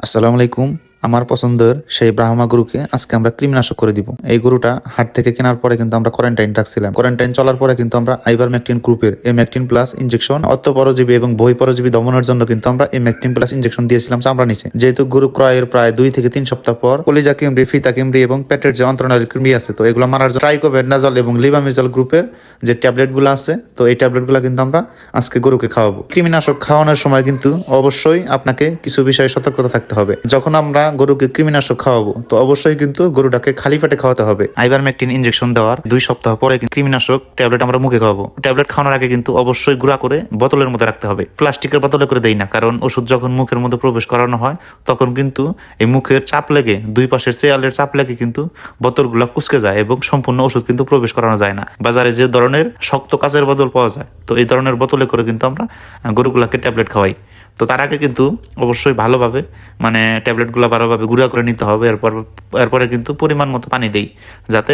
আসসালামু আলাইকুম। আমার পছন্দের সেই ব্রাহ্মা গরুকে আজকে আমরা কৃমিনাশক করে দিব। এই গরুটা হাট থেকে কেনার পরে কিন্তু আমরা কোয়ারেন্টাইন রাখছিলাম। কোয়ারেন্টাইন চলার পরে কিন্তু আমরা আইভারমেকটিন গ্রুপের এমেকটিন প্লাস ইনজেকশন অত্যপরজীবী এবং বহিঃপরজীবী দমনের জন্য কিন্তু আমরা এমেকটিন প্লাস ইনজেকশন দিয়েছিলাম চামড়া নিচে। যেহেতু গরু ক্রয়ের প্রায় 2 থেকে 3 সপ্তাহ পর কলিজা কেমরি, ফিতা কেমরি এবং পেটের যে অন্তরনালী কৃমি আছে, তো এগুলো মারার জন্য ট্রাইকোবেন্ডাজল এবং লিবামিজল গ্রুপের যে ট্যাবলেটগুলো আছে, তো এই ট্যাবলেটগুলো কিন্তু আমরা আজকে গরুকে খাওয়াবো। কৃমিনাশক খাওয়ানোর সময় কিন্তু অবশ্যই আপনাকে কিছু বিষয়ে সতর্কতা থাকতে হবে। যখন আমরা গরুকে কৃমিনাশক খাওয়াবো, তো অবশ্যই কিন্তু গরুটাকে খালি পেটে খাওয়াতে হবে। আইভারমেকটিন ইনজেকশন দেওয়ার 2 সপ্তাহ পরে কৃমিনাশক ট্যাবলেট আমরা মুখে খাওয়াবো। ট্যাবলেট খাওয়ানোর আগে কিন্তু অবশ্যই গুঁড়া করে বোতলের মধ্যে রাখতে হবে। প্লাস্টিকের বোতলে করে দেই না, কারণ ওষুধ যখন মুখের মধ্যে প্রবেশ করানো হয় তখন কিন্তু এই মুখের চাপ লেগে, দুই পাশের চেয়ালের চাপ লেগে কিন্তু বোতলগুলো কুচকে যায় এবং সম্পূর্ণ ওষুধ কিন্তু প্রবেশ করানো যায় না। বাজারে যে ধরনের শক্ত কাচের বোতল পাওয়া যায়, তো এই ধরনের বোতলে করে কিন্তু আমরা গরুগুলাকে ট্যাবলেট খাওয়াই। তো তার আগে কিন্তু অবশ্যই ভালোভাবে ট্যাবলেটগুলো ভালোভাবে গুঁড়া করে নিতে হবে। এরপরে কিন্তু পরিমাণ মতো পানি দেই, যাতে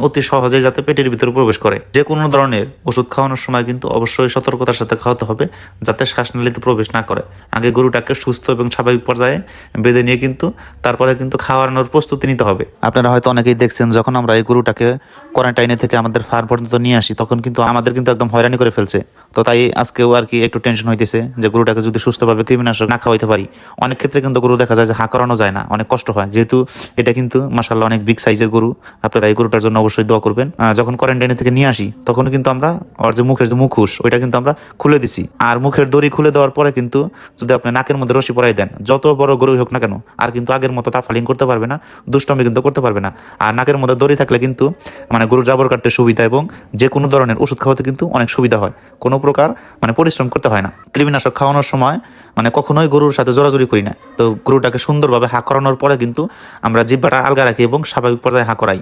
অতি সহজে যাতে পেটের ভিতরে প্রবেশ করে। যে কোনো ধরনের ওষুধ খাওয়ানোর সময় কিন্তু অবশ্যই সতর্কতার সাথে খাওয়াতে হবে, যাতে শ্বাসনালীতে প্রবেশ না করে। আগে গরুটাকে সুস্থ এবং স্বাভাবিক পর্যায়ে বেঁধে নিয়ে কিন্তু তারপরে কিন্তু খাওয়ানোর প্রস্তুতি নিতে হবে। আপনারা হয়তো অনেকেই দেখছেন, যখন আমরা এই গরুটাকে কোয়ারেন্টাইনে থেকে আমাদের ফার্ম পর্যন্ত নিয়ে আসি, তখন কিন্তু আমাদের কিন্তু একদম হয়রানি করে ফেলছে। তো তাই আজকেও আর কি একটু টেনশন হইতেছে যে গরুটাকে যদি সুস্থভাবে কৃমিনাশক না খাওয়াইতে পারি। অনেক ক্ষেত্রে কিন্তু গরু দেখা যায় যে হা করানো যায় না, অনেক কষ্ট হয়, যেহেতু এটা কিন্তু মাশাআল্লাহ অনেক বিগ সাইজের গরু। আপনারা এই গরুটার জন্য অবশ্যই দোয়া করবেন। যখন কোয়ারেন্টাইনে থেকে নিয়ে আসি, তখন কিন্তু আমরা ওর যে মুখের যে মুখোশ, ওইটা কিন্তু আমরা খুলে দিছি। আর মুখের দড়ি খুলে দেওয়ার পরে কিন্তু যদি আপনি নাকের মধ্যে রশি পরাই দেন, যত বড় গরুই হোক না কেন, আর কিন্তু আগের মতো তাফালিং করতে পারবে না, দুষ্টমি কিন্তু করতে পারবে না। আর নাকের মধ্যে দড়ি থাকলে কিন্তু গরু জাবর কাটতে সুবিধা এবং যে কোনো ধরনের ওষুধ খাওয়াতে কিন্তু অনেক সুবিধা হয়। কোনো প্রকার পরিশ্রম করতে হয় না। কৃমিনাশক খাওয়ানোর সময় কখনোই গরুর সাথে জোরাজুরি করি না। তো গরুটাকে সুন্দরভাবে হা করানোর পরে কিন্তু আমরা জিহ্বাটা আলগা রাখি এবং স্বাভাবিক পর্যায়ে হা করাই।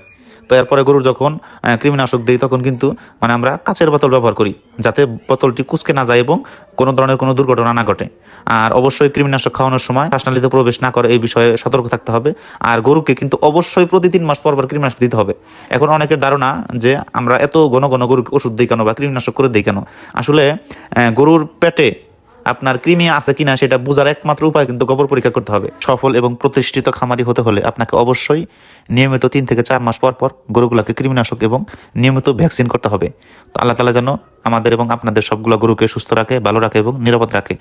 তো এরপরে গরুর যখন কৃমিনাশক দিই, তখন কিন্তু আমরা কাচের বোতল ব্যবহার করি, যাতে বোতলটি কুচকে না যায় এবং কোনো ধরনের কোনো দুর্ঘটনা না ঘটে। আর অবশ্যই কৃমিনাশক খাওয়ানোর সময় শ্বাসনালীতে প্রবেশ না করে এই বিষয়ে সতর্ক থাকতে হবে। আর গরুকে কিন্তু অবশ্যই প্রতি 3 মাস পর কৃমিনাশক দিতে হবে। এখন অনেকের ধারণা যে আমরা এত ঘন ঘন গরুকে ওষুধ দিই কেন বা কৃমিনাশক করে দিই কেন। আসলে গরুর পেটে আপনার কৃমি আছে কিনা সেটা বোঝার একমাত্র উপায় কিন্তু গোবর পরীক্ষা করতে হবে। সফল এবং প্রতিষ্ঠিত খামারি হতে হলে আপনাকে অবশ্যই নিয়মিত 3 থেকে 4 মাস পর পর গরুগুলোকে কৃমিনাশক এবং নিয়মিত ভ্যাকসিন করতে হবে। তো আল্লাহ তাআলা যেন আমাদের এবং আপনাদের সবগুলো গরুকে সুস্থ রাখে, ভালো রাখে এবং নিরাপদ রাখে।